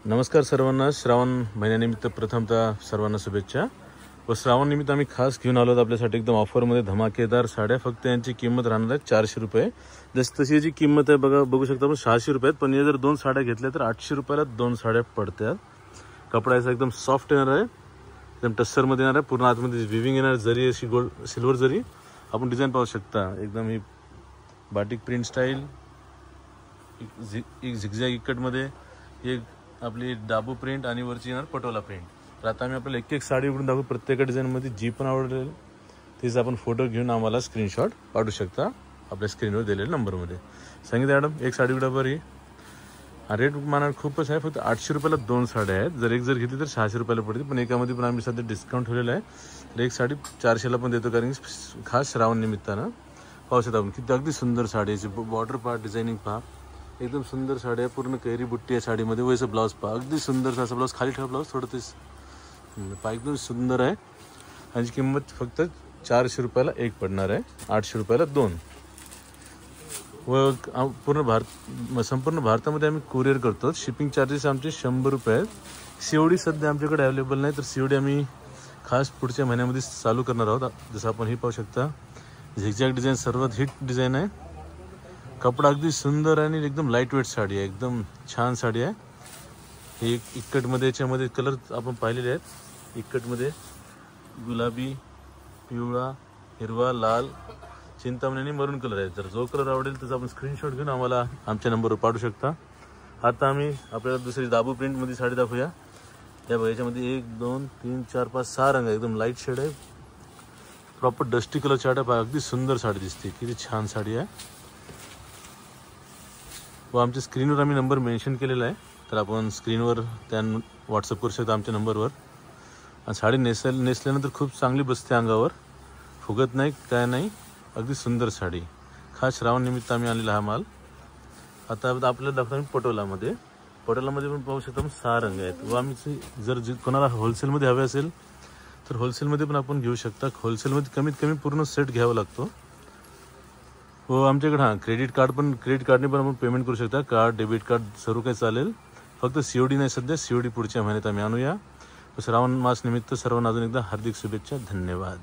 नमस्कार सर्वांना. श्रावण महिन्यानिमित्त प्रथमतः सर्वांना शुभेच्छा. व श्रावण निमित्त आम्ही खास घेऊन आलो आपल्यासाठी एकदम ऑफरमध्ये धमाकेदार साड्या. फक्त यांची किंमत राहणार आहे 400 रुपये. जशी तशी याची किंमत आहे बघू शकता आपण 600 रुपयात. पण या जर 2 साड्या घेतल्या तर 800 रुपयाला 2 साड्या पडतात. कपडा याचा एकदम सॉफ्ट येणार आहे, एकदम टस्सरमध्ये येणार आहे. पूर्ण आतमध्ये विविंग येणार, जरी अशी गोल्ड सिल्वर जरी. आपण डिझाईन पाहू शकता एकदम ही बाटिक प्रिंट स्टाईल, एक झिगझॅग इकटमध्ये, एक आपली डाबू प्रिंट आणि वरची येणार पटोला प्रिंट. तर आता आम्ही आपल्याला एक साडी उघडून दाखवू. प्रत्येक डिझाईनमध्ये जी पण आवडेल तीच आपण फोटो घेऊन आम्हाला स्क्रीनशॉट पाठवू शकता आपल्या स्क्रीनवर दिलेल्या नंबरमध्ये. सांगितलं मॅडम, एक साडी उघडा बरी. रेट माना खूपच आहे. फक्त 800 रुपयाला 2 साड्या आहेत. जर एक जर घेतली तर 600 रुपयाला पडते. पण एकामध्ये पण आम्ही सध्या डिस्काउंट ठेवलेला आहे. तर एक साडी 400ला पण देतो, कारण खास श्रावण निमित्तानं. पाहू शकता आपण किती अगदी सुंदर साडीची बॉर्डर पहा, डिझायनिंग पहा. एकदम सुंदर साडी आहे. पूर्ण कैरी बुट्टी आहे साडीमध्ये. वैसे ब्लाऊज पहा, अगदी सुंदर असा ब्लाऊज. खाली ठेवा ब्लाऊज थोडं, तेच पहा एकदम सुंदर आहे. याची किंमत फक्त 400 रुपयाला एक पडणार आहे, 800 रुपयाला 2. व संपूर्ण भारतामध्ये आम्ही कुरिअर करतो. शिपिंग चार्जेस आमचे 100 रुपये आहेत. COD सध्या आमच्याकडे अवेलेबल नाही, तर COD आम्ही खास पुढच्या महिन्यामध्ये चालू करणार आहोत. जसं आपण हे पाहू शकता, झिगझॅग डिझाईन सर्वात हिट डिझाईन आहे. कपडा अगदी सुंदर आहे आणि एकदम लाईट वेट साडी आहे. एकदम छान साडी आहे. हे एक इक्कटमध्ये, याच्यामध्ये कलर आपण पाहिलेले आहेत. इक्कटमध्ये गुलाबी, पिवळा, हिरवा, लाल, चिंतामणी आणि मरून कलर आहे. जर जो कलर आवडेल त्याचा आपण स्क्रीनशॉट घेऊन आम्हाला आमच्या नंबरवर पाठवू शकता. आता आम्ही आपल्याला दुसरी दाबू प्रिंटमध्ये साडी दाखवूया. या बघा, याच्यामध्ये 1 2 3 4 5 6 रंग आहे. एकदम लाईट शेड आहे. प्रॉपर डस्टी कलर साडी आहे. अगदी सुंदर साडी दिसते. किती छान साडी आहे. व आमच्या स्क्रीनवर आम्ही नंबर मेन्शन केलेला आहे, तर आपण स्क्रीनवर त्या व्हॉट्सअप करू शकता आमच्या नंबरवर. आणि साडी नेसल्यानंतर खूप चांगली बसते अंगावर, फुगत नाही, काय नाही. अगदी सुंदर साडी. खास श्रावण निमित्त आम्ही आणलेला हा माल. आता आपल्याला दाखवतो आम्ही पटोलामध्ये. पटोलामध्ये पण पाहू शकता 6 रंग आहेत. व आम्ही जर कोणाला होलसेलमध्ये हवे असेल तर होलसेलमध्ये पण आपण घेऊ शकता. होलसेलमध्ये कमीत कमी पूर्ण सेट घ्यावा लागतो. व आमच्याकडे क्रेडिट कार्डने पण आपण पेमेंट करू शकता. कार्ड, डेबिट कार्ड सर्व काही चालेल. फक्त COD नाही सध्या. COD पुढच्या महिन्यात आम्ही आणूया. श्रावण मास निमित्त सर्वांना अजून एकदा हार्दिक शुभेच्छा. धन्यवाद.